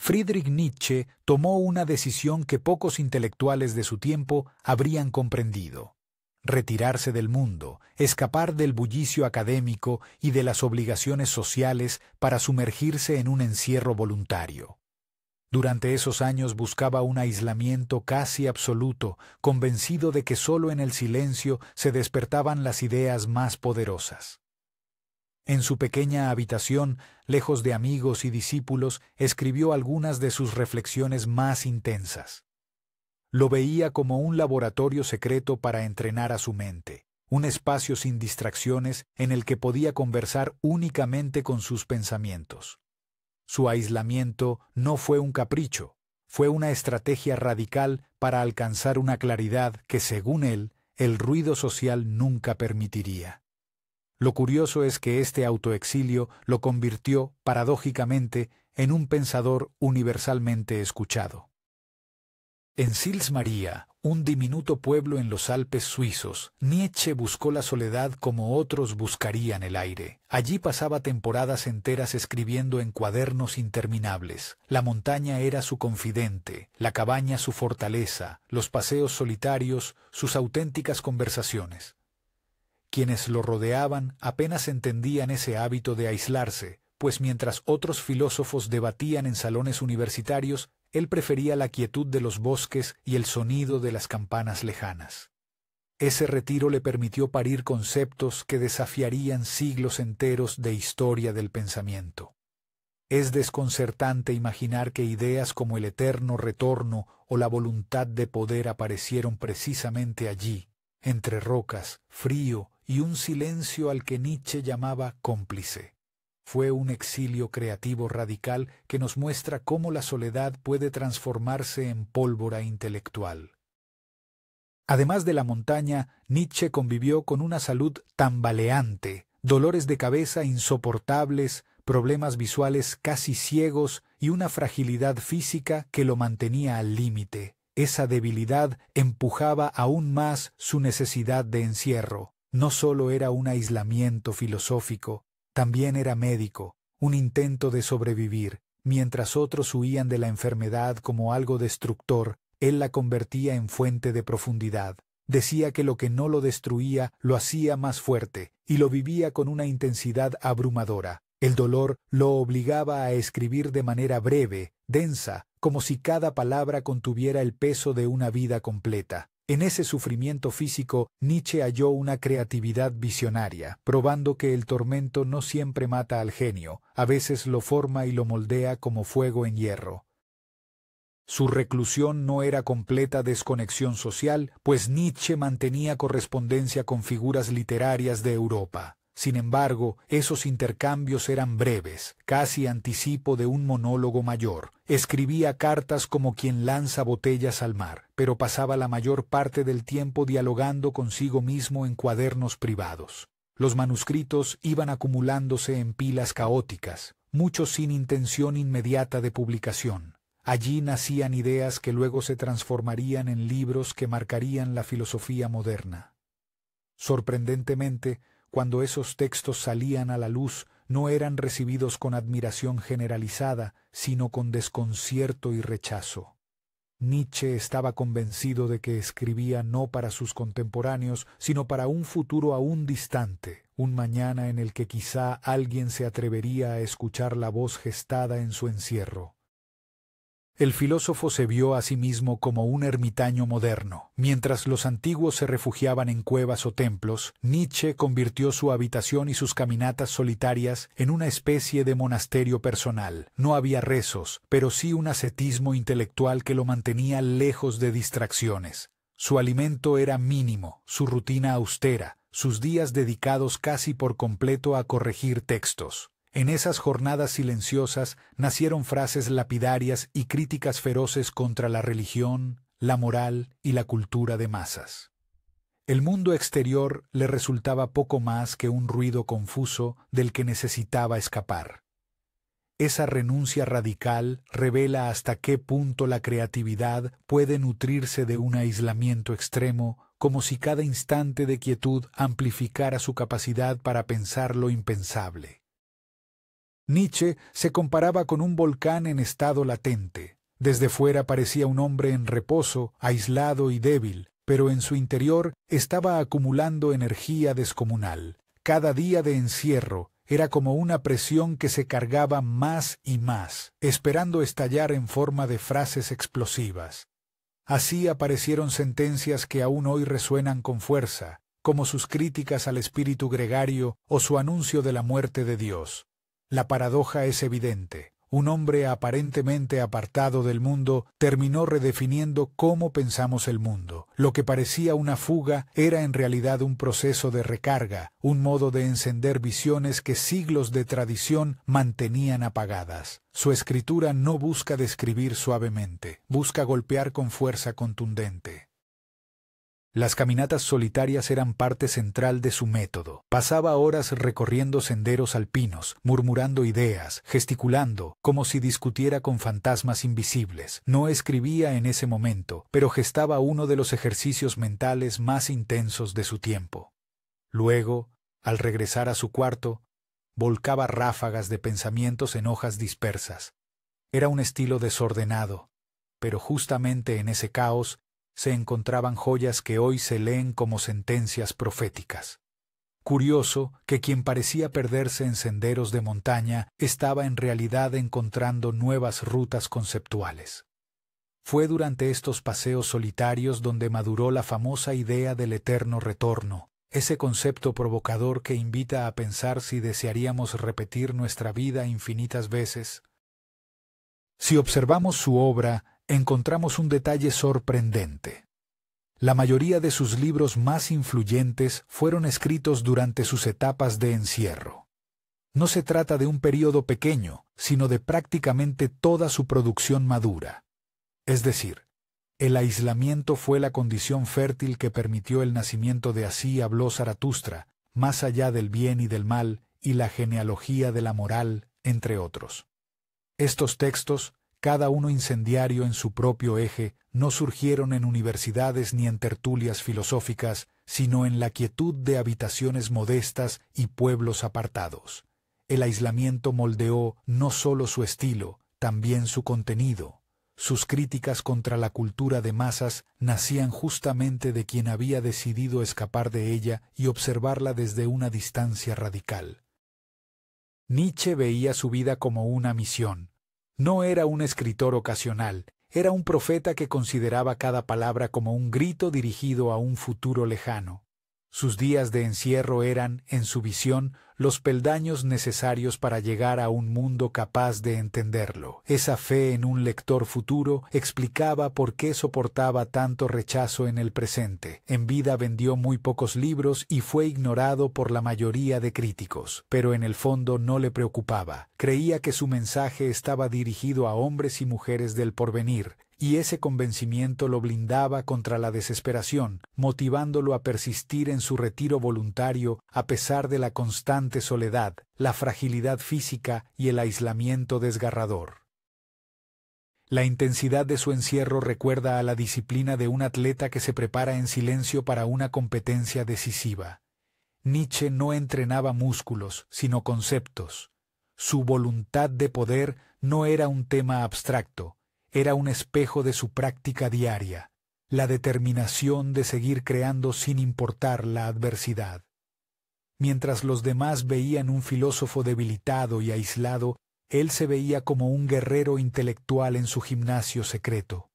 Friedrich Nietzsche tomó una decisión que pocos intelectuales de su tiempo habrían comprendido: retirarse del mundo, escapar del bullicio académico y de las obligaciones sociales para sumergirse en un encierro voluntario. Durante esos años buscaba un aislamiento casi absoluto, convencido de que solo en el silencio se despertaban las ideas más poderosas. En su pequeña habitación, lejos de amigos y discípulos, escribió algunas de sus reflexiones más intensas. Lo veía como un laboratorio secreto para entrenar a su mente, un espacio sin distracciones en el que podía conversar únicamente con sus pensamientos. Su aislamiento no fue un capricho, fue una estrategia radical para alcanzar una claridad que, según él, el ruido social nunca permitiría. Lo curioso es que este autoexilio lo convirtió, paradójicamente, en un pensador universalmente escuchado. En Sils Maria, un diminuto pueblo en los Alpes suizos, Nietzsche buscó la soledad como otros buscarían el aire. Allí pasaba temporadas enteras escribiendo en cuadernos interminables. La montaña era su confidente, la cabaña su fortaleza, los paseos solitarios sus auténticas conversaciones. Quienes lo rodeaban apenas entendían ese hábito de aislarse, pues mientras otros filósofos debatían en salones universitarios, él prefería la quietud de los bosques y el sonido de las campanas lejanas. Ese retiro le permitió parir conceptos que desafiarían siglos enteros de historia del pensamiento. Es desconcertante imaginar que ideas como el eterno retorno o la voluntad de poder aparecieron precisamente allí, entre rocas, frío y un silencio al que Nietzsche llamaba cómplice. Fue un exilio creativo radical que nos muestra cómo la soledad puede transformarse en pólvora intelectual. Además de la montaña, Nietzsche convivió con una salud tambaleante, dolores de cabeza insoportables, problemas visuales casi ciegos y una fragilidad física que lo mantenía al límite. Esa debilidad empujaba aún más su necesidad de encierro. No solo era un aislamiento filosófico, también era médico, un intento de sobrevivir. Mientras otros huían de la enfermedad como algo destructor, él la convertía en fuente de profundidad. Decía que lo que no lo destruía lo hacía más fuerte, y lo vivía con una intensidad abrumadora. El dolor lo obligaba a escribir de manera breve, densa, como si cada palabra contuviera el peso de una vida completa. En ese sufrimiento físico, Nietzsche halló una creatividad visionaria, probando que el tormento no siempre mata al genio, a veces lo forma y lo moldea como fuego en hierro. Su reclusión no era completa desconexión social, pues Nietzsche mantenía correspondencia con figuras literarias de Europa. Sin embargo, esos intercambios eran breves, casi anticipo de un monólogo mayor. Escribía cartas como quien lanza botellas al mar, pero pasaba la mayor parte del tiempo dialogando consigo mismo en cuadernos privados. Los manuscritos iban acumulándose en pilas caóticas, muchos sin intención inmediata de publicación. Allí nacían ideas que luego se transformarían en libros que marcarían la filosofía moderna. Sorprendentemente, cuando esos textos salían a la luz, no eran recibidos con admiración generalizada, sino con desconcierto y rechazo. Nietzsche estaba convencido de que escribía no para sus contemporáneos, sino para un futuro aún distante, un mañana en el que quizá alguien se atrevería a escuchar la voz gestada en su encierro. El filósofo se vio a sí mismo como un ermitaño moderno. Mientras los antiguos se refugiaban en cuevas o templos, Nietzsche convirtió su habitación y sus caminatas solitarias en una especie de monasterio personal. No había rezos, pero sí un ascetismo intelectual que lo mantenía lejos de distracciones. Su alimento era mínimo, su rutina austera, sus días dedicados casi por completo a corregir textos. En esas jornadas silenciosas nacieron frases lapidarias y críticas feroces contra la religión, la moral y la cultura de masas. El mundo exterior le resultaba poco más que un ruido confuso del que necesitaba escapar. Esa renuncia radical revela hasta qué punto la creatividad puede nutrirse de un aislamiento extremo, como si cada instante de quietud amplificara su capacidad para pensar lo impensable. Nietzsche se comparaba con un volcán en estado latente. Desde fuera parecía un hombre en reposo, aislado y débil, pero en su interior estaba acumulando energía descomunal. Cada día de encierro era como una presión que se cargaba más y más, esperando estallar en forma de frases explosivas. Así aparecieron sentencias que aún hoy resuenan con fuerza, como sus críticas al espíritu gregario o su anuncio de la muerte de Dios. La paradoja es evidente. Un hombre aparentemente apartado del mundo terminó redefiniendo cómo pensamos el mundo. Lo que parecía una fuga era en realidad un proceso de recarga, un modo de encender visiones que siglos de tradición mantenían apagadas. Su escritura no busca describir suavemente, busca golpear con fuerza contundente. Las caminatas solitarias eran parte central de su método. Pasaba horas recorriendo senderos alpinos, murmurando ideas, gesticulando, como si discutiera con fantasmas invisibles. No escribía en ese momento, pero gestaba uno de los ejercicios mentales más intensos de su tiempo. Luego, al regresar a su cuarto, volcaba ráfagas de pensamientos en hojas dispersas. Era un estilo desordenado, pero justamente en ese caos se encontraban joyas que hoy se leen como sentencias proféticas. Curioso que quien parecía perderse en senderos de montaña estaba en realidad encontrando nuevas rutas conceptuales. Fue durante estos paseos solitarios donde maduró la famosa idea del eterno retorno, ese concepto provocador que invita a pensar si desearíamos repetir nuestra vida infinitas veces. Si observamos su obra, encontramos un detalle sorprendente. La mayoría de sus libros más influyentes fueron escritos durante sus etapas de encierro. No se trata de un período pequeño, sino de prácticamente toda su producción madura. Es decir, el aislamiento fue la condición fértil que permitió el nacimiento de Así habló Zaratustra, Más allá del bien y del mal y la genealogía de la moral, entre otros. Estos textos, cada uno incendiario en su propio eje, no surgieron en universidades ni en tertulias filosóficas, sino en la quietud de habitaciones modestas y pueblos apartados. El aislamiento moldeó no solo su estilo, también su contenido. Sus críticas contra la cultura de masas nacían justamente de quien había decidido escapar de ella y observarla desde una distancia radical. Nietzsche veía su vida como una misión. No era un escritor ocasional, era un profeta que consideraba cada palabra como un grito dirigido a un futuro lejano. Sus días de encierro eran, en su visión, los peldaños necesarios para llegar a un mundo capaz de entenderlo. Esa fe en un lector futuro explicaba por qué soportaba tanto rechazo en el presente. En vida vendió muy pocos libros y fue ignorado por la mayoría de críticos, pero en el fondo no le preocupaba. Creía que su mensaje estaba dirigido a hombres y mujeres del porvenir, y ese convencimiento lo blindaba contra la desesperación, motivándolo a persistir en su retiro voluntario a pesar de la constante soledad, la fragilidad física y el aislamiento desgarrador. La intensidad de su encierro recuerda a la disciplina de un atleta que se prepara en silencio para una competencia decisiva. Nietzsche no entrenaba músculos, sino conceptos. Su voluntad de poder no era un tema abstracto, era un espejo de su práctica diaria, la determinación de seguir creando sin importar la adversidad. Mientras los demás veían un filósofo debilitado y aislado, él se veía como un guerrero intelectual en su gimnasio secreto.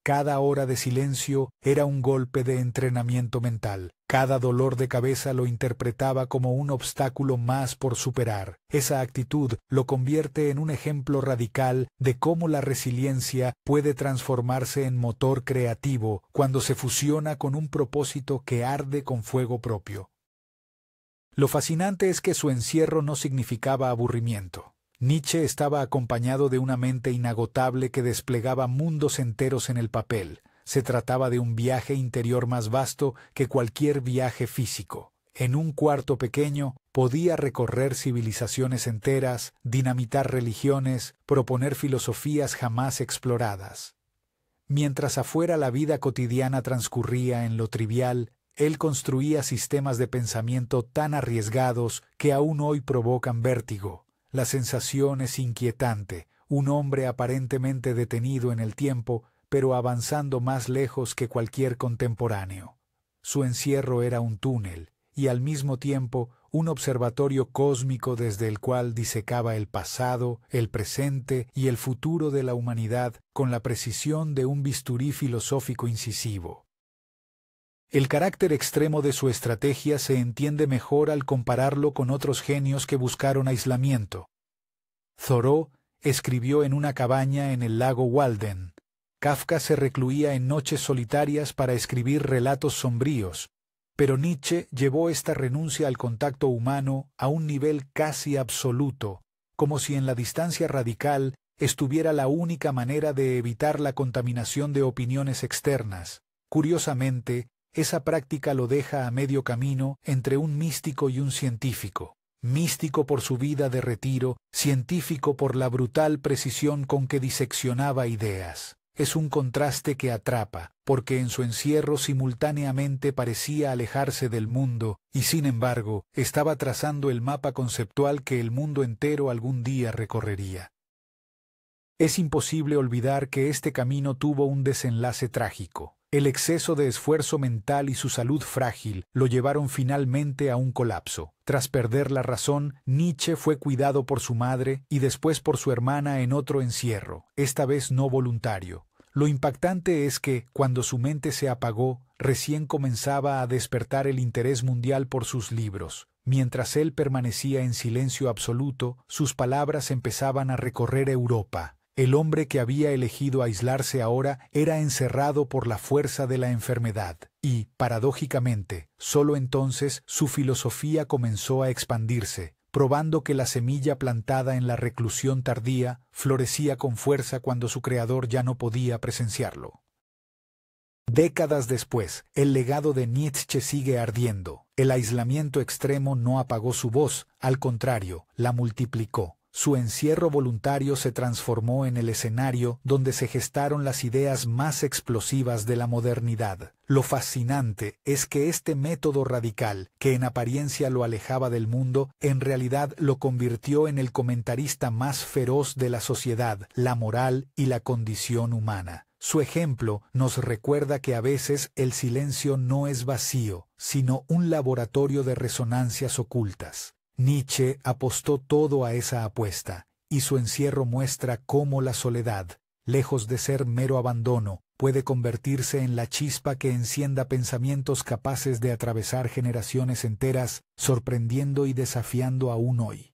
Cada hora de silencio era un golpe de entrenamiento mental. Cada dolor de cabeza lo interpretaba como un obstáculo más por superar. Esa actitud lo convierte en un ejemplo radical de cómo la resiliencia puede transformarse en motor creativo cuando se fusiona con un propósito que arde con fuego propio. Lo fascinante es que su encierro no significaba aburrimiento. Nietzsche estaba acompañado de una mente inagotable que desplegaba mundos enteros en el papel. Se trataba de un viaje interior más vasto que cualquier viaje físico. En un cuarto pequeño podía recorrer civilizaciones enteras, dinamitar religiones, proponer filosofías jamás exploradas. Mientras afuera la vida cotidiana transcurría en lo trivial, él construía sistemas de pensamiento tan arriesgados que aún hoy provocan vértigo. La sensación es inquietante, un hombre aparentemente detenido en el tiempo, pero avanzando más lejos que cualquier contemporáneo. Su encierro era un túnel, y al mismo tiempo un observatorio cósmico desde el cual disecaba el pasado, el presente y el futuro de la humanidad con la precisión de un bisturí filosófico incisivo. El carácter extremo de su estrategia se entiende mejor al compararlo con otros genios que buscaron aislamiento. Thoreau escribió en una cabaña en el lago Walden. Kafka se recluía en noches solitarias para escribir relatos sombríos, pero Nietzsche llevó esta renuncia al contacto humano a un nivel casi absoluto, como si en la distancia radical estuviera la única manera de evitar la contaminación de opiniones externas. Curiosamente, esa práctica lo deja a medio camino entre un místico y un científico. Místico por su vida de retiro, científico por la brutal precisión con que diseccionaba ideas. Es un contraste que atrapa, porque en su encierro simultáneamente parecía alejarse del mundo, y sin embargo, estaba trazando el mapa conceptual que el mundo entero algún día recorrería. Es imposible olvidar que este camino tuvo un desenlace trágico. El exceso de esfuerzo mental y su salud frágil lo llevaron finalmente a un colapso. Tras perder la razón, Nietzsche fue cuidado por su madre y después por su hermana en otro encierro, esta vez no voluntario. Lo impactante es que, cuando su mente se apagó, recién comenzaba a despertar el interés mundial por sus libros. Mientras él permanecía en silencio absoluto, sus palabras empezaban a recorrer Europa. El hombre que había elegido aislarse ahora era encerrado por la fuerza de la enfermedad, y, paradójicamente, solo entonces su filosofía comenzó a expandirse, probando que la semilla plantada en la reclusión tardía florecía con fuerza cuando su creador ya no podía presenciarlo. Décadas después, el legado de Nietzsche sigue ardiendo. El aislamiento extremo no apagó su voz, al contrario, la multiplicó. Su encierro voluntario se transformó en el escenario donde se gestaron las ideas más explosivas de la modernidad. Lo fascinante es que este método radical, que en apariencia lo alejaba del mundo, en realidad lo convirtió en el comentarista más feroz de la sociedad, la moral y la condición humana. Su ejemplo nos recuerda que a veces el silencio no es vacío, sino un laboratorio de resonancias ocultas. Nietzsche apostó todo a esa apuesta, y su encierro muestra cómo la soledad, lejos de ser mero abandono, puede convertirse en la chispa que encienda pensamientos capaces de atravesar generaciones enteras, sorprendiendo y desafiando aún hoy.